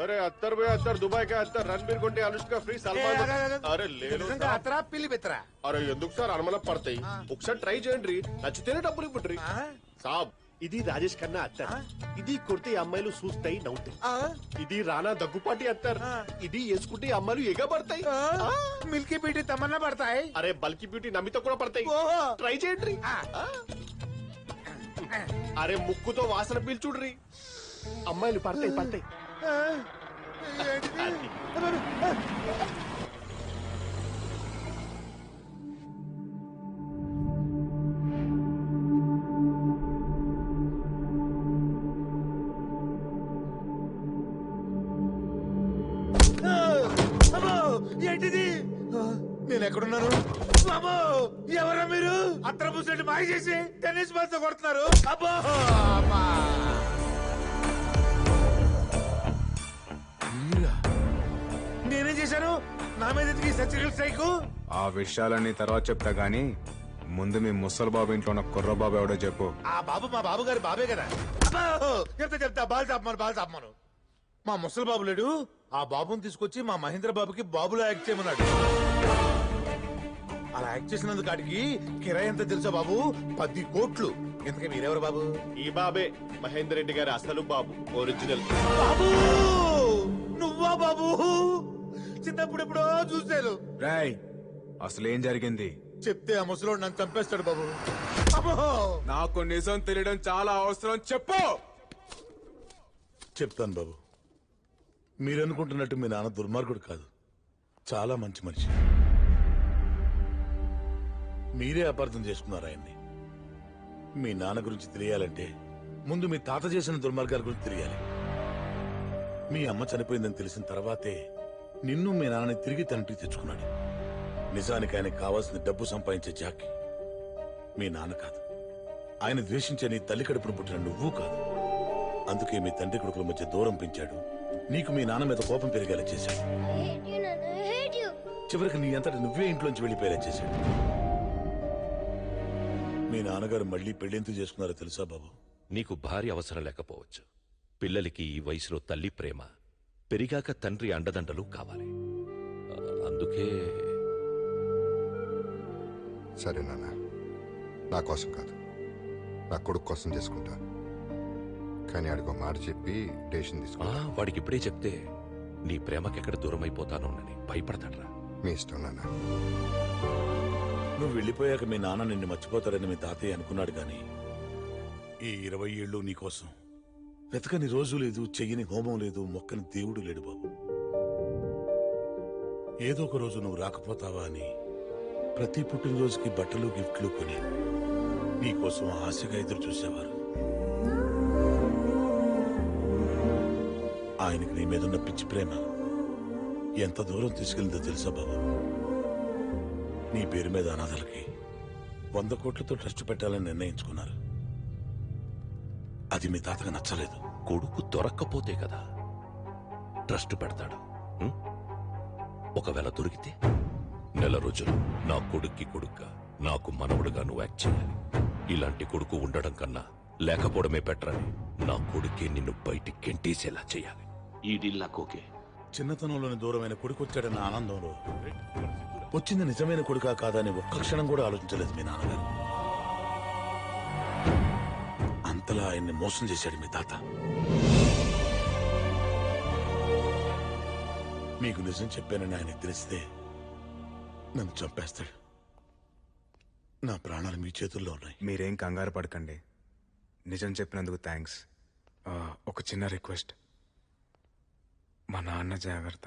अरे अत्तर भैया अत्तर दुबई का अत्तर रणबीर गुंटे अनुष्का फ्री सलमान अरे లేదు అత్తరా పిల్లి బెత్తరా అరే ఎందుకు సార్ అనుమల పడతాయి ఒకసారి ట్రై చేయండి నచ్చితేనే డబ్బులు ఇవ్వండి సాబ్ ఇది రాజేష్ ఖన్నా అత్తర్ ఇది కొడితే అమ్మాయిలు చూస్తాయి నవ్వుతాయి ఇది రానా దగ్గుపాటి అత్తర్ ఇది వేసుకుంటే అమ్మాయిలు ఎగబడతాయి మిల్కీ పీటి తమన్నా పడతాయి అరే బల్కి బ్యూటీ నమ్మితో కూడా పడతాయి ట్రై చేయండి అరే ముక్కుతో వాసన పీల్చుడ్రి అమ్మాయిలు పడతాయి పడతాయి ఏంటిది నేను ఎక్కడున్నాను బాబో ఎవరా మీరు అత్తర పూసినట్టు మాయ చేసి టెన్నిస్ బాల్ తో కొడుతున్నారు అబ్బో నేనేం చేశాను నా మీద సచిరల్ స్ట్రైక్ ఆ విషయాలన్నీ తర్వాత చెప్తా గానీ ముందు మీ ముసలి బాబు ఇంట్లో ఉన్న కుర్ర బాబు ఎవడో చెప్పు. ఆ బాబు మా బాబు గారి బాబే కదా చెప్తా బాల్ చాపమాను మా ముసలి బాబు లేడు ఆ బాబుని తీసుకొచ్చి మా మహేంద్ర బాబుకి బాబులా యాక్ట్ చేయమన్నాడు. అలా యాక్ట్ చేసినందుకు కాడికి కిరాయి ఎంత తెలుసా బాబు 10 కోట్లు. ఎందుకే మీరెవరు బాబు? ఈ బాబే మహేందర్ రెడ్డి గారి అసలు బాబు ఒరిజినల్ బాబు. నువ్వా బాబు? చిన్నప్పుడు ఎప్పుడో చూశాను. రాయ్ అసలు ఏం జరిగింది చెప్తే ఆ ముసలోడు నన్ను చంపేస్తాడు బాబు. నాకు నిజం తెలియడం చాలా అవసరం, చెప్పు. చెప్తాను బాబు. మీరనుకుంటున్నట్టు మీ నాన్న దుర్మార్గుడు కాదు, చాలా మంచి మనిషి. మీరే అపార్థం చేసుకున్నారు ఆయన్ని. మీ నాన్న గురించి తెలియాలంటే ముందు మీ తాత చేసిన దుర్మార్గాల గురించి తెలియాలి. మీ అమ్మ చనిపోయిందని తెలిసిన తర్వాతే నిన్ను మీ నాన్నని తిరిగి తండ్రికి తెచ్చుకున్నాడు. నిజానికి ఆయనకు కావాల్సిన డబ్బు సంపాదించే జాకి మీ నాన్న కాదు, ఆయన ద్వేషించే నీ తల్లి కడుపును పుట్టిన నువ్వు కాదు. అందుకే మీ తండ్రి కొడుకుల మధ్య దూరం పెంచాడు, నీకు మీ నాన్న మీద కోపం పెరిగేలా చేశాడు. చివరికి నీ అంతటి నువ్వే ఇంట్లోంచి వెళ్ళిపోయేలా చేశాడు. మీ నాన్నగారు మళ్ళీ పెళ్లెందుకు చేసుకున్నారో తెలుసా బాబు? నీకు భార్య అవసరం లేకపోవచ్చు, పిల్లలకి ఈ వయసులో తల్లి ప్రేమ, పెరిగాక తండ్రి అండదండలు కావాలి. అందుకే. సరే నాన్న, నా కోసం కాదు, నా కొడుకు కోసం చేసుకుంటా. కానీ అడిగో మాట చెప్పి డెసిషన్ తీసుకున్నా. వాడికి ఇప్పుడే చెప్తే నీ ప్రేమకెక్కడ దూరం అయిపోతానోనని భయపడతాడ్రా. మీ ఇష్టం నాన్న. నువ్వు వెళ్ళిపోయాక మీ నాన్న నిన్ను మర్చిపోతాడని మీ తాతయ్య అనుకున్నాడు, గాని ఈ 20 ఏళ్ళు నీకోసం వెతకని రోజు లేదు, చెయ్యని హోమం లేదు, మొక్కని దేవుడు లేడు బాబు. ఏదో ఒక రోజు నువ్వు రాకపోతావా అని ప్రతి పుట్టినరోజుకి బట్టలు గిఫ్ట్లు కొని నీకోసం ఆశగా ఎదురు చూసేవారు. ఆయనకి నీ మీదున్న పిచ్చి ప్రేమ ఎంత దూరం తీసుకెళ్ళిందో తెలుసా బాబు? నీ పేరు మీద అనాథలకి 100 కోట్లతో ట్రస్ట్ పెట్టాలని నిర్ణయించుకున్నారు. అది మీ తాతగా నచ్చలేదు. కొడుకు దొరక్కపోతే కదా ట్రస్ట్ పెడతాడు. ఒకవేళ దొరికితే నెల రోజులు నా కొడుక్కి కొడుగ్గా, నాకు మనవడుగా నువ్వు యాక్ట్ చేయాలి. ఇలాంటి కొడుకు ఉండడం కన్నా లేకపోవడమే బెటరని నా కొడుకే నిన్ను బయటికి గెంటేసేలా చేయాలి. ఈ డీల్ నాకు ఓకే. చిన్నతనంలోని దూరమైన కొడుకు వచ్చాడన్న ఆనందంలో వచ్చింది నిజమైన కొడుకా కాదా అని ఒక్క క్షణం కూడా ఆలోచించలేదు మీ నాన్నగారు. అంతలా ఆయన్ని మోసం చేశాడు మీ తాత. మీకు నిజం చెప్పానని ఆయనకు తెలిస్తే నన్ను చంపేస్తాడు. నా ప్రాణాలు మీ చేతుల్లో ఉన్నాయి. మీరేం కంగారు పడకండి. నిజం చెప్పినందుకు థ్యాంక్స్. ఒక చిన్న రిక్వెస్ట్, మా నాన్న జాగ్రత్త.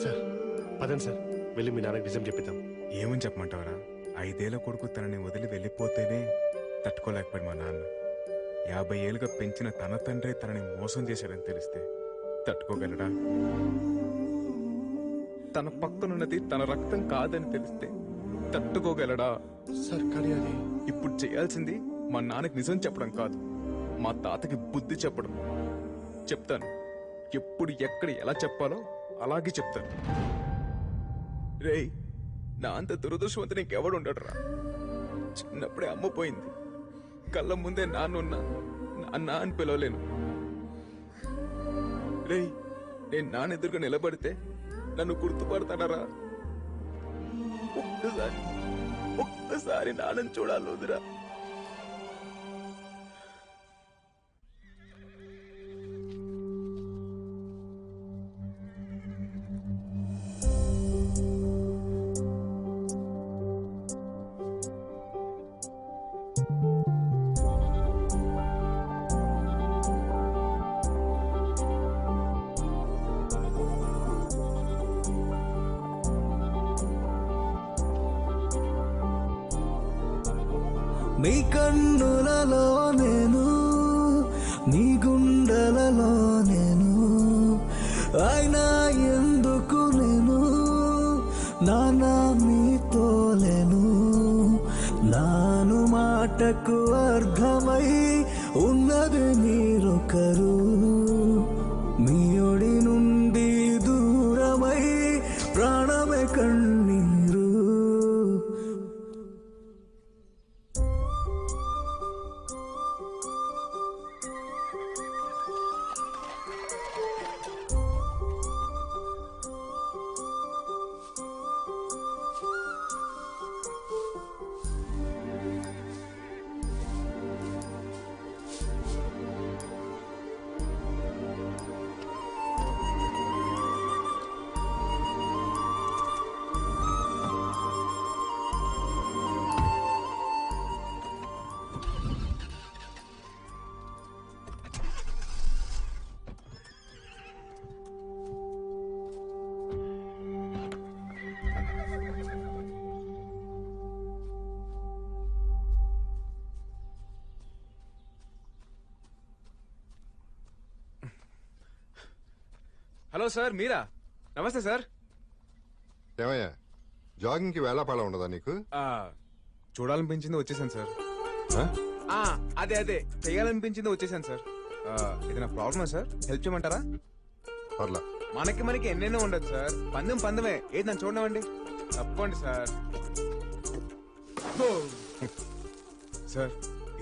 సార్ పదండి సార్, వెళ్ళి మీ నాన్నకి నిజం చెప్పిద్దాం. ఏమని చెప్పమంటావరా? 5 ఏళ్ల కొడుకు తనని వదిలి వెళ్ళిపోతేనే తట్టుకోలేకపోయాడు మా నాన్న. 50 ఏళ్ళుగా పెంచిన తన తండ్రి తనని మోసం చేశాడని తెలిస్తే తట్టుకోగలడా? తన పక్కనున్నది తన రక్తం కాదని తెలిస్తే తట్టుకోగలడా? సార్ కానీ అది ఇప్పుడు చేయాల్సింది మా నాన్నకి నిజం చెప్పడం కాదు, మా తాతకి బుద్ధి చెప్పడం. చెప్తాను, ఎప్పుడు ఎక్కడ ఎలా చెప్పాలో అలాగే చెప్తాను. రేయ్, నా అంత దురదృష్టవంతుడు ఇంకెవడు ఉండడురా. చిన్నప్పుడే అమ్మ పోయింది. కళ్ళ ముందే నాన్నున్నా నాన్న అని పిలవలేను. రే, నేను నాన్న ఎదురుగా నిలబడితే నన్ను గుర్తుపడతానరా? ఒక్కసారి నాన్నని చూడాలి వదిరా. నీ కన్నులలో నేను, నీ గుండెలలో నేను, అయినా ఎందుకు నేను నానా మీతో లేను. నాను మాటకు అర్థమై ఉన్నది మీరొకరు, మీ ఒడి నుండి దూరమై ప్రాణమే కన్నీరు. హలో సార్, మీరా? నమస్తే సార్. ఏమయ్యా, జాగింగ్ కి వేళాపాళ ఉండదా నీకు? చూడాలనిపించింది వచ్చేసాను సార్. అదే చెయ్యాలనిపించింది వచ్చేసాను సార్. ఏదైనా ప్రాబ్లమా సార్? హెల్ప్ చేయమంటారా? పర్లా. మనకి ఎన్నెన్నో ఉండదు సార్. పందెమే. ఏది నన్ను చూడనివ్వండి. తప్పండి సార్. సార్,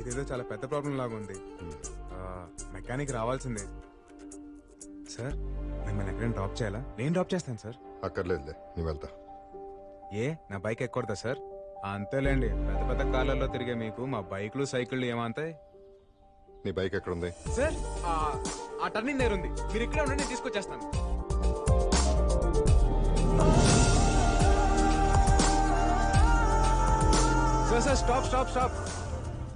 ఇదేదో చాలా పెద్ద ప్రాబ్లం లాగా ఉంది. మెకానిక్ రావాల్సిందే. సార్, మిమ్మల్ని ఎక్కడైనా డ్రాప్ చేయాలా? నేను డ్రాప్ చేస్తాను సార్. అక్కర్లేదులే, నీ వెళ్తా. నా బైక్ ఎక్కకూడదా సార్? అంతేలేండి, పెద్ద పెద్ద కార్లలో తిరిగే మీకు మా బైక్లు సైకిళ్ళు ఏమంతాయి? నీ బైక్ ఎక్కడుంది? సార్, ఆ టర్నింగ్ దగ్గర ఉంది. మీరు ఇక్కడే ఉండండి, నేను తీసుకొచ్చేస్తాను. Sir, stop.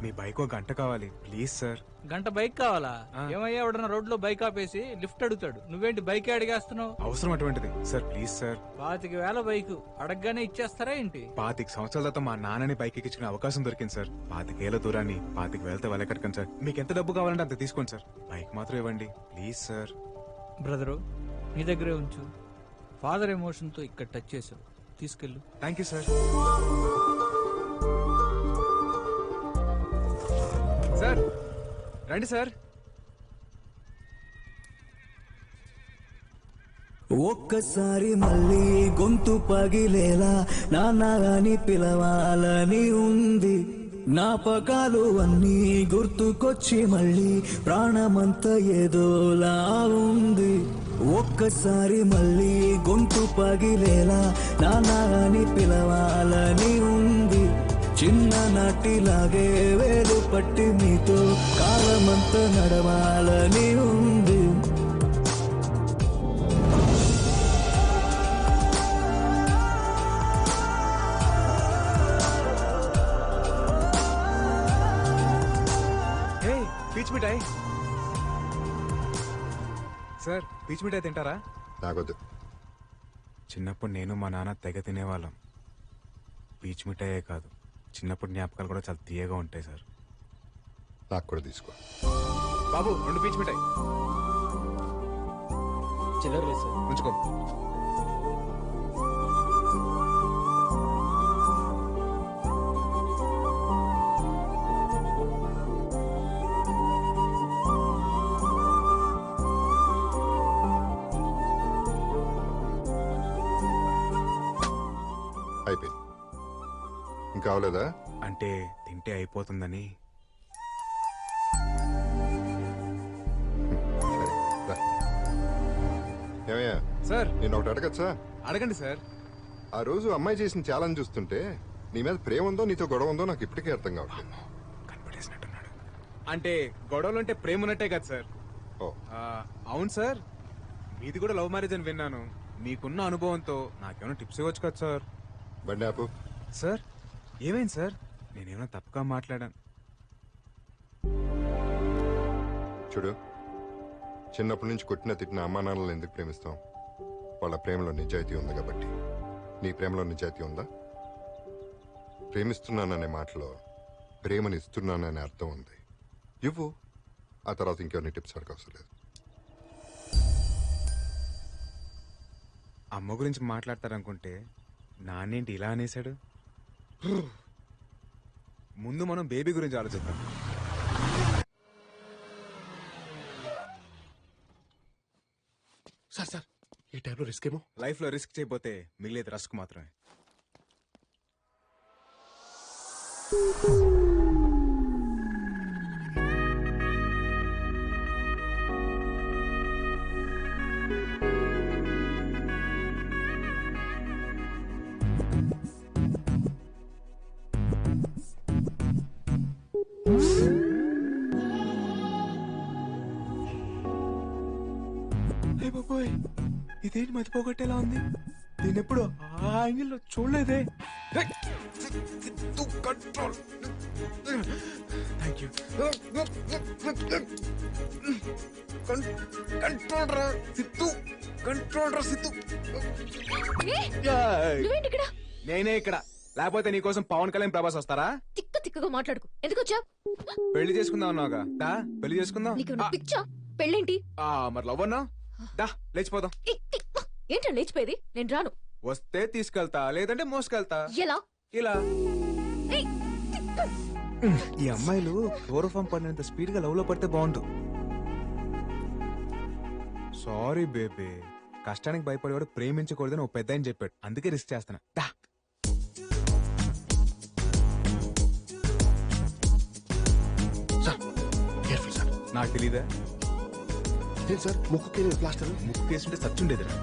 మీ బైక్ ఒక గంట కావాలి ప్లీజ్ సార్. గంట బైక్ కావాలా? ఏమయ్యా, ఎవడన్నా రోడ్ లో బైక్ ఆపేసి లిఫ్ట్ అడుగుతాడు, నువ్వేంటి బైక్ అడిగేస్తున్నావు? అవసరం అటువంటిది సార్, ప్లీజ్ సార్. 25,000 బైక్ అడగగానే ఇచ్చేస్తారా ఏంటి? 25 సంవత్సరాల తర్వాత మా నాన్నని బైక్ ఎక్కించుకునే అవకాశం దొరికింది సార్. 25,000 దూరాన్ని 25,000తో వెళ్ళకట్టకండి సార్. మీకు ఎంత డబ్బు కావాలంటే అంత తీసుకోండి సార్. బైక్ మాత్రం ఇవ్వండి ప్లీజ్ సార్. బ్రదరు, నీ దగ్గరే ఉంచు. ఫాదర్ ఎమోషన్ తో ఇక్కడ టచ్ చేసావు, తీసుకెళ్ళు. Thank you sir. సార్, రండి సార్. ఒక్కసారి మళ్ళీ గొంతు పగిలేలా నాన్న అని పిలవాలని ఉంది. జ్ఞాపకాలు అన్నీ గుర్తుకొచ్చి మళ్ళీ ప్రాణమంతా ఏదోలా ఉంది. ఒక్కసారి మళ్ళీ గొంతు పగిలేలా నాన్న అని పిలవాలని ఉంది. చిన్ననాటిలాగే వేలు పట్టి మీతో కాలమంతా నడవాలని ఉంది. పీచ్ మిఠాయి సార్, పీచ్ మిఠాయి తింటారా? నాకొద్దు. చిన్నప్పుడు నేను మా నాన్న తెగ తినేవాళ్ళం. పీచ్ మిఠాయే కాదు, చిన్నప్పుడు జ్ఞాపకాలు కూడా చాలా తీయగా ఉంటాయి సార్. నాకు కూడా తీసుకో బాబు. 2 పీచ్ మిఠాయి చిల్లర లేదు సార్, ఉంచుకో. అయిపోయింది. ఇంకా అవలేదా? అంటే తింటే అయిపోతుందని. సరే, రా. ఏమయ్యా సార్ నేను ఒకటి అడగచ్చా? అడగండి సార్. ఆ రోజు అమ్మాయి చేసిన ఛాలెంజ్ చూస్తుంటే నీ మీద ప్రేమ ఉందో నీతో గొడవ ఉందో నాకు ఇప్పటికీ అర్థం కావట్లేదు. కనిపెట్టేసినట్టున్నాడు. అంటే గొడవలు అంటే ప్రేమ ఉన్నట్టే కదా సార్? ఓ, అవును సార్, మీది కూడా లవ్ మ్యారేజ్ అని విన్నాను. మీకున్న అనుభవంతో నాకేమైనా టిప్స్ ఇవ్వచ్చు కదా సార్? బండి ఆపు. సార్ ఏమైంది సార్? నేనేమైనా తప్పుగా మాట్లాడాను? చూడు, చిన్నప్పటి నుంచి కొట్టిన తిట్టిన అమ్మా నాన్నలను ఎందుకు ప్రేమిస్తాం? వాళ్ళ ప్రేమలో నిజాయితీ ఉంది కాబట్టి. నీ ప్రేమలో నిజాయితీ ఉందా? ప్రేమిస్తున్నాననే మాటలో ప్రేమని ఇస్తున్నాననే అర్థం ఉంది. ఇవ్వు, ఆ తర్వాత ఇంకెవరిని టిప్స్ అడగవసరం లేదు. అమ్మ గురించి మాట్లాడతారనుకుంటే నాన్నేంటి ఇలా అనేశాడు? ముందు మనం బేబీ గురించి ఆలోచిద్దాం. సార్ సార్, ఈ టైంలో రిస్క్ ఏమో. లైఫ్ లో రిస్క్ చేయకపోతే మిగిలేదు రస్క్ మాత్రమే. ఇదేంటి మతిపోగొట్టేలా ఉంది? నేను ఎప్పుడు ఆ యాంగిల్లో చూడలేదే. కంట్రోల్. Thank you. కంట్రోల్ రా సిత్తు, కంట్రోల్ రా సిత్తు. నేనే ఇక్కడ, లేకపోతే నీకోసం పవన్ కళ్యాణ్ ప్రభాస్ వస్తారా? తిక్క తిక్కగా మాట్లాడుకు. ఎందుకు వచ్చా? పెళ్లి చేసుకుందాం అన్నావుగా, దా పెళ్లి చేసుకుందాం. పిచ్చా? పెళ్ళేంటి? మరి లవ్ అన్నా, దా లేచిపోదాం. ఏంటో లేచిపోయేది? నేను రాను. వస్తే తీసుకెళ్తా, లేదంటే మోసుకెళ్తా. ఎలా? ఇలా. ఈ అమ్మాయిలు క్లోరోఫామ్ పడినంత స్పీడ్ గా లవ్ లో పడితే బాగుండు. సారీ బేబీ, కష్టానికి భయపడేవాడు ప్రేమించకూడదని ఒక పెద్ద ఆయన చెప్పాడు, అందుకే రిస్క్ చేస్తున్నా. దా. నాకు తెలీదా? సార్ ముక్కు ప్లాస్టర్. ముక్కు కేసుంటే సచ్చుండేదిరా.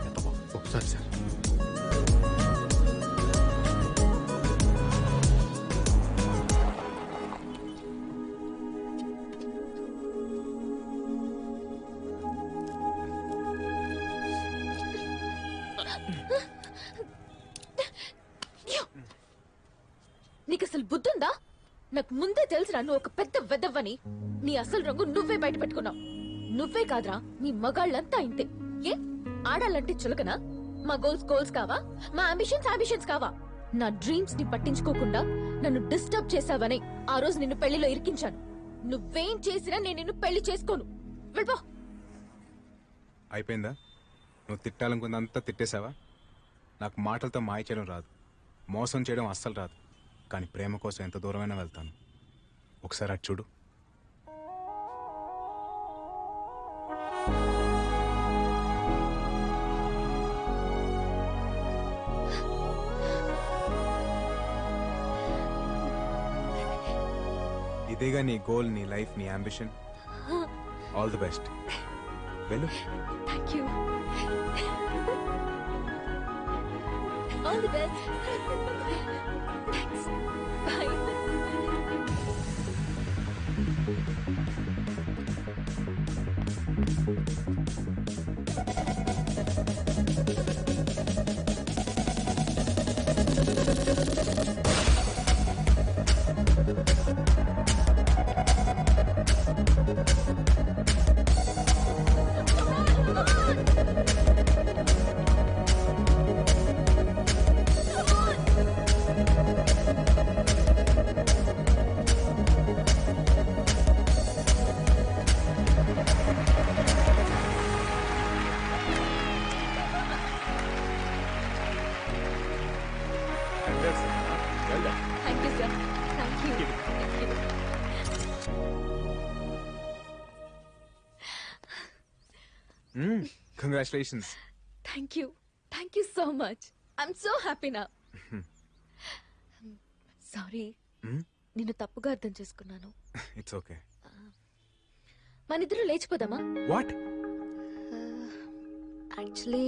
ఒకసారి సార్. నీకు అసలు బుద్ధుందా? నాకు ముందే తెలుసురా నువ్వు ఒక పెద్ద వెదవ్వని. నీ అసలు రంగు నువ్వే బయట పెట్టుకున్నావు. నువ్వే కాదురా, నీ మగాళ్ళంతా ఇంతే. ఏ ఆడాలంటే చులకనా? మా గోల్స్ కావా? మా అంబిషన్స్ కావా? నా డ్రీమ్స్ ని పట్టించుకోకుండా నన్ను డిస్టర్బ్ చేసావని ఆ రోజు నిన్ను పెళ్లిలో ఇరికించాను. నువ్వేం చేసినా నేను నిన్ను పెళ్లి చేసుకోను. వెళ్ళిపో. అయిపోయిందా? నువ్వు తిట్టాలనుకుందంతా తిట్టేశావా? నాకు మాటలతో మాయ చేయడం రాదు, మోసం చేయడం అస్సలు రాదు. కానీ ప్రేమ కోసం ఎంత దూరమైనా వెళ్తాను. ఒకసారి అటు చూడు. ఇదేగా నీ గోల్, నీ లైఫ్, నీ అంబిషన్. All the best. వెళ్ళు. Thank you. All the best. Thanks. Bye. Thank you, sir. Thank you. Congratulations. Thank you. Thank you so much. I'm so happy now. Sorry, నిన్ను తప్పుగా అర్థం చేసుకున్నాను. It's okay. మనిద్దరూ లేచిపోదామా? What? Actually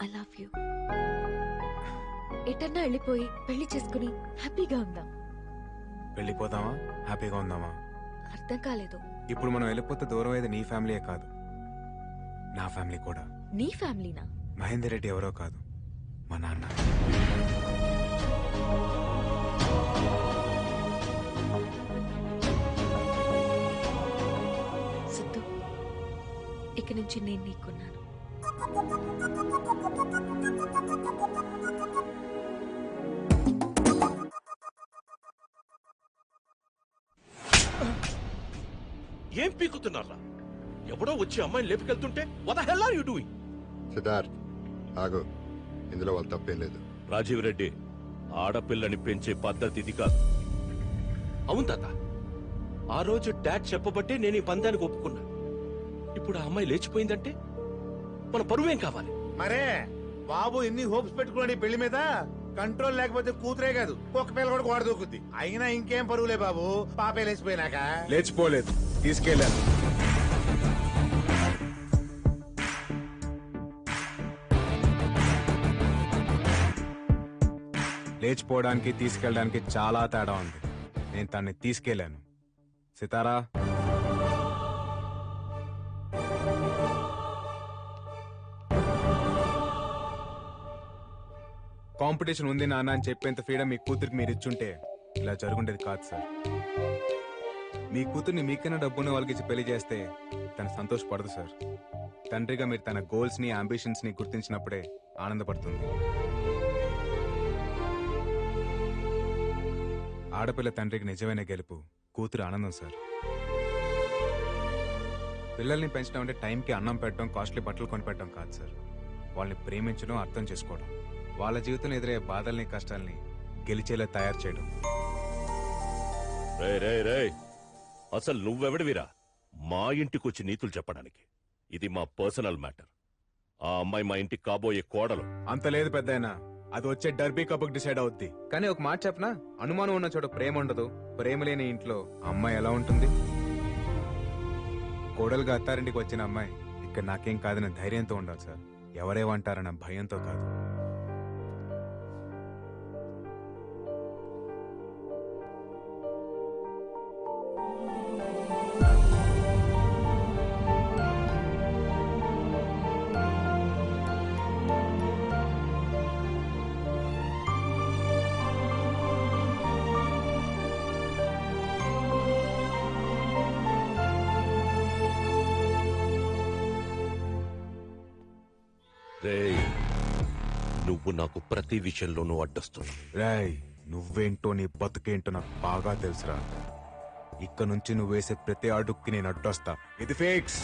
I love you. ఎటన్నా వెళ్ళిపోయి పెళ్లి చేసుకుని హ్యాపీగా ఉందాం. వెళ్ళిపోదామా? హ్యాపీగా ఉందామా? అర్థం కాలేదు. ఇప్పుడు మనం వెళ్ళిపోతే దూరం అయ్యేది నీ ఫ్యామిలీయే కాదు, నా ఫ్యామిలీ కూడా. నీ ఫ్యామిలీనా? మహేందర్ రెడ్డి ఎవరో కాదు, మా నాన్న. సిద్ధు, ఇక నుంచి నేను నీకున్నాను. ఏం పీకుతున్నారా? ఎవడో వచ్చి అమ్మాయిని లేపుకెళ్తుంటే what the hell are you doing? Siddharth ఆగు, ఇందులో వాళ్ళు తప్పేం లేదు. రాజీవ్ రెడ్డి, ఆడపిల్లని పెంచే పద్ధతి ఇది కాదు. అవును తాత, ఆ రోజు డాడ్ చెప్పబట్టే నేను ఈ పందానికి ఒప్పుకున్నా. ఇప్పుడు ఆ అమ్మాయి లేచిపోయిందంటే మన పరువేం కావాలి? మరే బాబు ఎన్ని హోప్స్ పెట్టుకున్నాడు ఈ పెళ్లి మీద. కంట్రోల్ లేకపోతే కూతురే కాదు, ఒక్క పిల్ల కూడా గోడ దూకుద్ది. అయినా ఇంకేం పరువులే బాబు, పాపే లేచిపోయినాక. లేచిపోలేదు, తీసుకెళ్ళాను. లేచిపోవడానికి తీసుకెళ్ళడానికి చాలా తేడా ఉంది. నేను తన్ని తీసుకెళ్ళాను. సితారా, కాంపిటీషన్ ఉంది నాన్న అని చెప్పేంత ఫ్రీడమ్ మీ కూతురికి మీరు ఇచ్చుంటే ఇలా జరుగుండేది కాదు సార్. మీ కూతుర్ని మీకైనా డబ్బున్న వాళ్ళకి ఇచ్చి పెళ్లి చేస్తే తను సంతోషపడదు సార్. తండ్రిగా మీరు తన గోల్స్ ని అంబిషన్స్ ని గుర్తించినప్పుడే ఆనందపడుతుంది. ఆడపిల్ల తండ్రికి నిజమైన గెలుపు కూతురు ఆనందం సార్. పిల్లల్ని పెంచడం అంటే టైంకి అన్నం పెట్టడం, కాస్ట్లీ బట్టలు కొనిపెట్టడం కాదు సార్. వాళ్ళని ప్రేమించడం, అర్థం చేసుకోవడం, వాళ్ళ జీవితంలో ఎదురయ్యే బాధల్ని కష్టాల్ని గెలిచేలా తయారు చేయడం. అసలు నువ్వెవడివిరా మా ఇంటికొచ్చి నీతులు చెప్పడానికి? ఇది మా పర్సనల్ మ్యాటర్. ఆ అమ్మాయి మా ఇంటికి కాబోయే కోడలు. అంత లేదు పెద్దాయన, అది వచ్చే డర్బీ కప్కి డిసైడ్ అవుద్ది. కానీ ఒక మాట చెప్పనా, అనుమానం ఉన్న చోట ప్రేమ ఉండదు. ప్రేమ లేని ఇంట్లో అమ్మాయి ఎలా ఉంటుంది? కోడలుగా అత్తారింటికి వచ్చిన అమ్మాయి ఇక్కడ నాకేం కాదన్న ధైర్యంతో ఉండాలి సార్, ఎవరేమంటారన్న భయంతో కాదు. నువ్వు నాకు ప్రతి విషయంలోనూ అడ్డొస్తున్నావు. రాయ్, నువ్వేంటో నీ బతుకేంటో నాకు బాగా తెలుసురా. ఇక్కడ నుంచి నువ్వు వేసే ప్రతి అడుక్కి నేను అడ్డొస్తా. ఇది ఫిక్స్.